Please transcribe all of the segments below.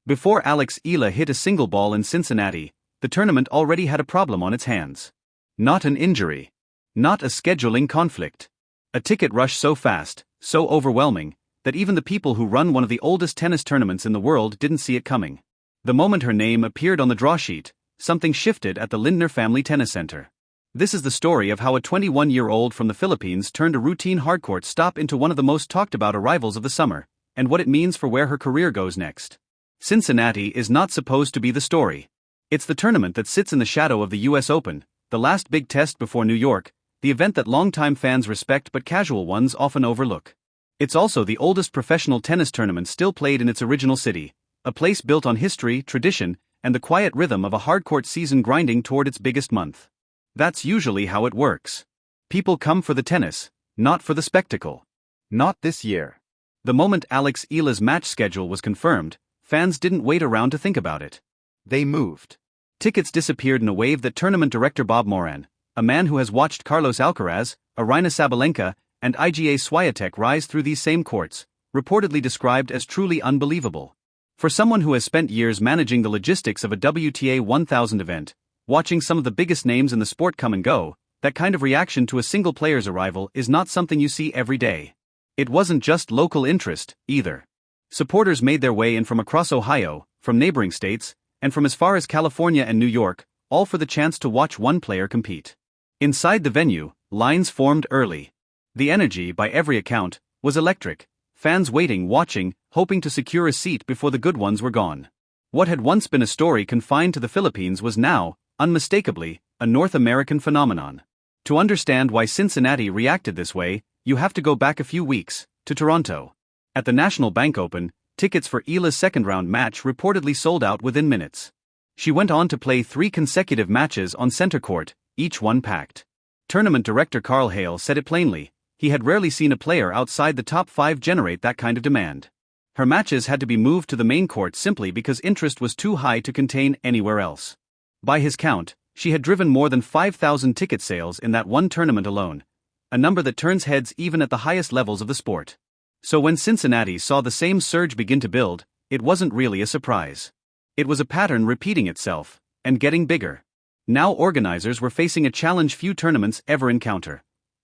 Before Eala hit a single ball in Cincinnati, the tournament already had a problem on its hands. Not an injury. Not a scheduling conflict. A ticket rush so fast, so overwhelming, that even the people who run one of the oldest tennis tournaments in the world didn't see it coming. The moment her name appeared on the draw sheet, something shifted at the Lindner Family Tennis Center. This is the story of how a 21-year-old from the Philippines turned a routine hardcourt stop into one of the most talked-about arrivals of the summer, and what it means for where her career goes next. Cincinnati is not supposed to be the story. It's the tournament that sits in the shadow of the US Open, the last big test before New York, the event that longtime fans respect but casual ones often overlook. It's also the oldest professional tennis tournament still played in its original city, a place built on history, tradition, and the quiet rhythm of a hardcourt season grinding toward its biggest month. That's usually how it works. People come for the tennis, not for the spectacle. Not this year. The moment Eala's match schedule was confirmed, fans didn't wait around to think about it. They moved. Tickets disappeared in a wave that tournament director Bob Moran, a man who has watched Carlos Alcaraz, Aryna Sabalenka, and Iga Swiatek rise through these same courts, reportedly described as truly unbelievable. For someone who has spent years managing the logistics of a WTA 1000 event, watching some of the biggest names in the sport come and go, that kind of reaction to a single player's arrival is not something you see every day. It wasn't just local interest, either. Supporters made their way in from across Ohio, from neighboring states, and from as far as California and New York, all for the chance to watch one player compete. Inside the venue, lines formed early. The energy, by every account, was electric, fans waiting, watching, hoping to secure a seat before the good ones were gone. What had once been a story confined to the Philippines was now, unmistakably, a North American phenomenon. To understand why Cincinnati reacted this way, you have to go back a few weeks, to Toronto. At the National Bank Open, tickets for Eala's second-round match reportedly sold out within minutes. She went on to play 3 consecutive matches on center court, each one packed. Tournament director Carl Hale said it plainly, he had rarely seen a player outside the top 5 generate that kind of demand. Her matches had to be moved to the main court simply because interest was too high to contain anywhere else. By his count, she had driven more than 5,000 ticket sales in that one tournament alone, a number that turns heads even at the highest levels of the sport. So when Cincinnati saw the same surge begin to build, it wasn't really a surprise. It was a pattern repeating itself, and getting bigger. Now organizers were facing a challenge few tournaments ever encounter.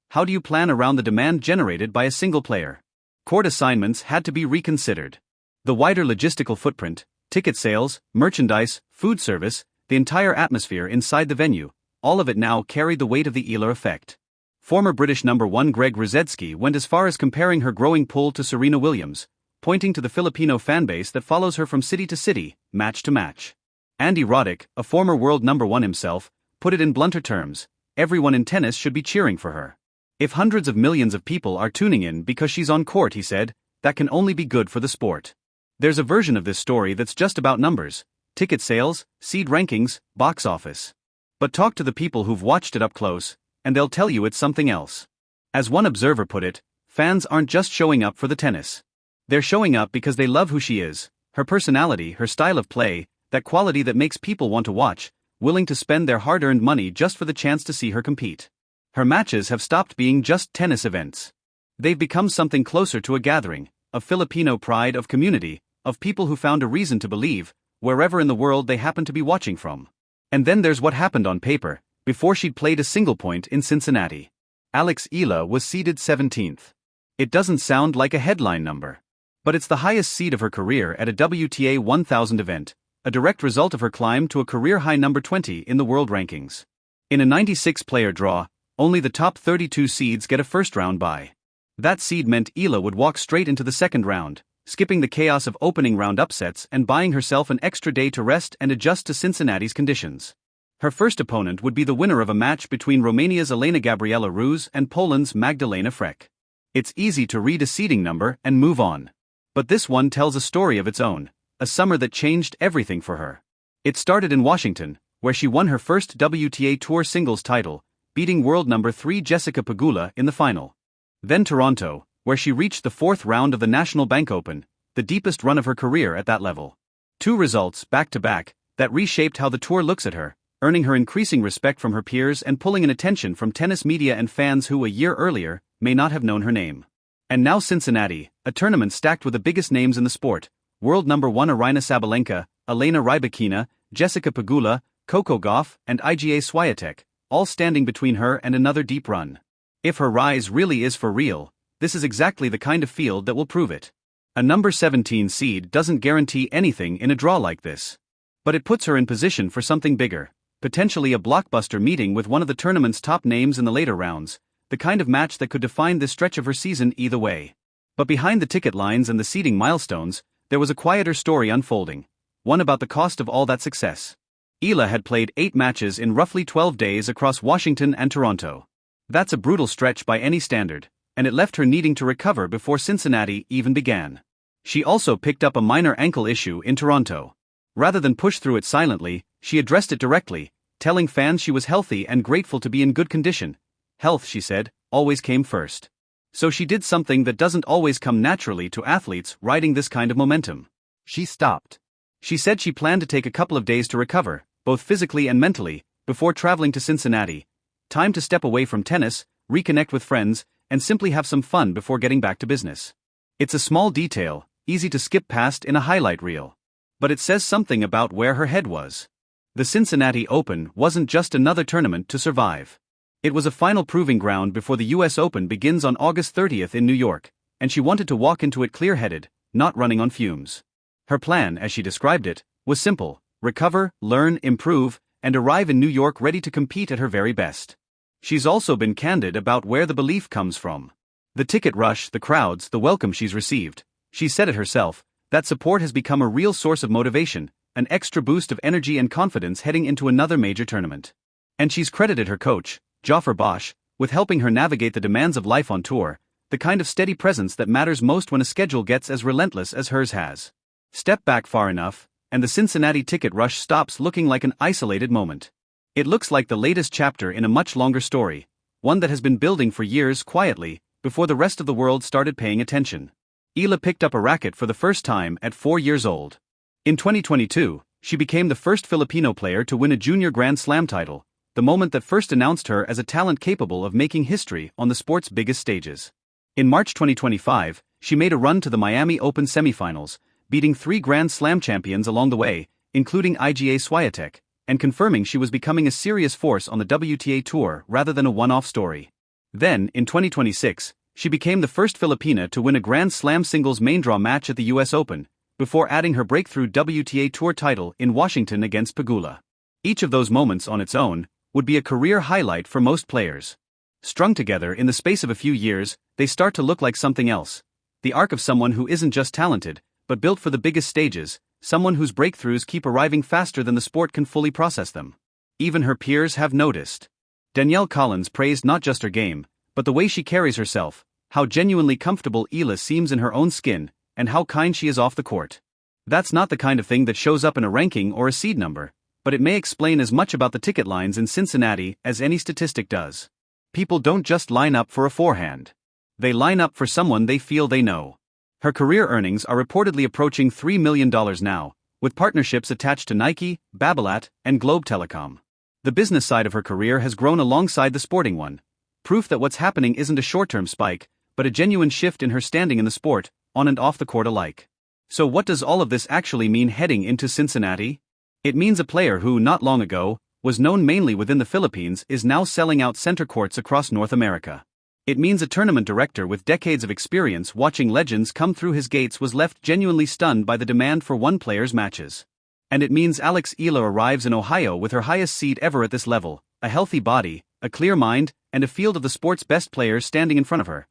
How do you plan around the demand generated by a single player? Court assignments had to be reconsidered. The wider logistical footprint, ticket sales, merchandise, food service, the entire atmosphere inside the venue, all of it now carried the weight of the Eala effect. Former British number 1 Greg Rusedski went as far as comparing her growing pull to Serena Williams, pointing to the Filipino fanbase that follows her from city to city, match to match. Andy Roddick, a former world number 1 himself, put it in blunter terms, everyone in tennis should be cheering for her. If hundreds of millions of people are tuning in because she's on court, he said, that can only be good for the sport. There's a version of this story that's just about numbers, ticket sales, seed rankings, box office. But talk to the people who've watched it up close, and they'll tell you it's something else. As one observer put it, fans aren't just showing up for the tennis. They're showing up because they love who she is, her personality, her style of play, that quality that makes people want to watch, willing to spend their hard-earned money just for the chance to see her compete. Her matches have stopped being just tennis events. They've become something closer to a gathering, of Filipino pride, of community, of people who found a reason to believe, wherever in the world they happen to be watching from. And then there's what happened on paper, before she'd played a single point in Cincinnati. Eala was seeded 17th. It doesn't sound like a headline number. But it's the highest seed of her career at a WTA 1000 event, a direct result of her climb to a career-high number 20 in the world rankings. In a 96-player draw, only the top 32 seeds get a first-round bye. That seed meant Eala would walk straight into the second round, skipping the chaos of opening round upsets and buying herself an extra day to rest and adjust to Cincinnati's conditions. Her first opponent would be the winner of a match between Romania's Elena Gabriela Ruse and Poland's Magdalena Frech. It's easy to read a seeding number and move on. But this one tells a story of its own, a summer that changed everything for her. It started in Washington, where she won her first WTA Tour singles title, beating world number 3 Jessica Pegula in the final. Then Toronto, where she reached the 4th round of the National Bank Open, the deepest run of her career at that level. 2 results, back-to-back, that reshaped how the tour looks at her, earning her increasing respect from her peers and pulling in attention from tennis media and fans who a year earlier may not have known her name. And now Cincinnati, a tournament stacked with the biggest names in the sport, World number 1 Aryna Sabalenka, Elena Rybakina, Jessica Pegula, Coco Gauff, and Iga Swiatek, all standing between her and another deep run. If her rise really is for real, this is exactly the kind of field that will prove it. A number 17 seed doesn't guarantee anything in a draw like this. But it puts her in position for something bigger, potentially a blockbuster meeting with one of the tournament's top names in the later rounds, the kind of match that could define this stretch of her season either way. But behind the ticket lines and the seeding milestones, there was a quieter story unfolding, one about the cost of all that success. Eala had played 8 matches in roughly 12 days across Washington and Toronto. That's a brutal stretch by any standard, and it left her needing to recover before Cincinnati even began. She also picked up a minor ankle issue in Toronto. Rather than push through it silently, she addressed it directly, telling fans she was healthy and grateful to be in good condition. Health, she said, always came first. So she did something that doesn't always come naturally to athletes riding this kind of momentum. She stopped. She said she planned to take a couple of days to recover, both physically and mentally, before traveling to Cincinnati. Time to step away from tennis, reconnect with friends, and simply have some fun before getting back to business. It's a small detail, easy to skip past in a highlight reel. But it says something about where her head was. The Cincinnati Open wasn't just another tournament to survive. It was a final proving ground before the US Open begins on August 30th in New York, and she wanted to walk into it clear-headed, not running on fumes. Her plan, as she described it, was simple: recover, learn, improve, and arrive in New York ready to compete at her very best. She's also been candid about where the belief comes from. The ticket rush, the crowds, the welcome she's received. She said it herself, that support has become a real source of motivation, an extra boost of energy and confidence heading into another major tournament. And she's credited her coach, Joffer Bosch, with helping her navigate the demands of life on tour, the kind of steady presence that matters most when a schedule gets as relentless as hers has. Step back far enough, and the Cincinnati ticket rush stops looking like an isolated moment. It looks like the latest chapter in a much longer story, one that has been building for years quietly, before the rest of the world started paying attention. Eala picked up a racket for the first time at 4 years old. In 2022, she became the first Filipino player to win a junior Grand Slam title, the moment that first announced her as a talent capable of making history on the sport's biggest stages. In March 2025, she made a run to the Miami Open semifinals, beating 3 Grand Slam champions along the way, including Iga Swiatek, and confirming she was becoming a serious force on the WTA Tour rather than a one-off story. Then, in 2026, she became the first Filipina to win a Grand Slam singles main draw match at the US Open, before adding her breakthrough WTA Tour title in Washington against Pegula. Each of those moments on its own would be a career highlight for most players. Strung together in the space of a few years, they start to look like something else. The arc of someone who isn't just talented, but built for the biggest stages, someone whose breakthroughs keep arriving faster than the sport can fully process them. Even her peers have noticed. Danielle Collins praised not just her game, but the way she carries herself, how genuinely comfortable Eala seems in her own skin, and how kind she is off the court. That's not the kind of thing that shows up in a ranking or a seed number, but it may explain as much about the ticket lines in Cincinnati as any statistic does. People don't just line up for a forehand. They line up for someone they feel they know. Her career earnings are reportedly approaching $3 million now, with partnerships attached to Nike, Babolat, and Globe Telecom. The business side of her career has grown alongside the sporting one, proof that what's happening isn't a short-term spike, but a genuine shift in her standing in the sport, on and off the court alike. So what does all of this actually mean heading into Cincinnati? It means a player who, not long ago, was known mainly within the Philippines is now selling out center courts across North America. It means a tournament director with decades of experience watching legends come through his gates was left genuinely stunned by the demand for one player's matches. And it means Eala arrives in Ohio with her highest seed ever at this level, a healthy body, a clear mind, and a field of the sport's best players standing in front of her.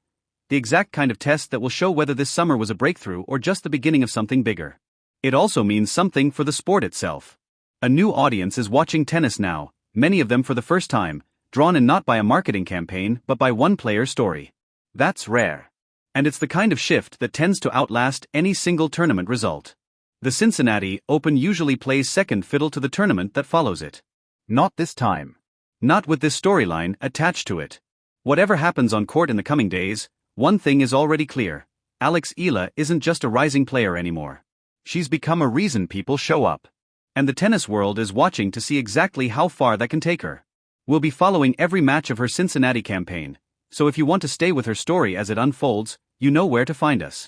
The exact kind of test that will show whether this summer was a breakthrough or just the beginning of something bigger. It also means something for the sport itself. A new audience is watching tennis now, many of them for the first time, drawn in not by a marketing campaign but by one player's story. That's rare. And it's the kind of shift that tends to outlast any single tournament result. The Cincinnati Open usually plays second fiddle to the tournament that follows it. Not this time. Not with this storyline attached to it. Whatever happens on court in the coming days, one thing is already clear: Eala isn't just a rising player anymore. She's become a reason people show up. And the tennis world is watching to see exactly how far that can take her. We'll be following every match of her Cincinnati campaign, so if you want to stay with her story as it unfolds, you know where to find us.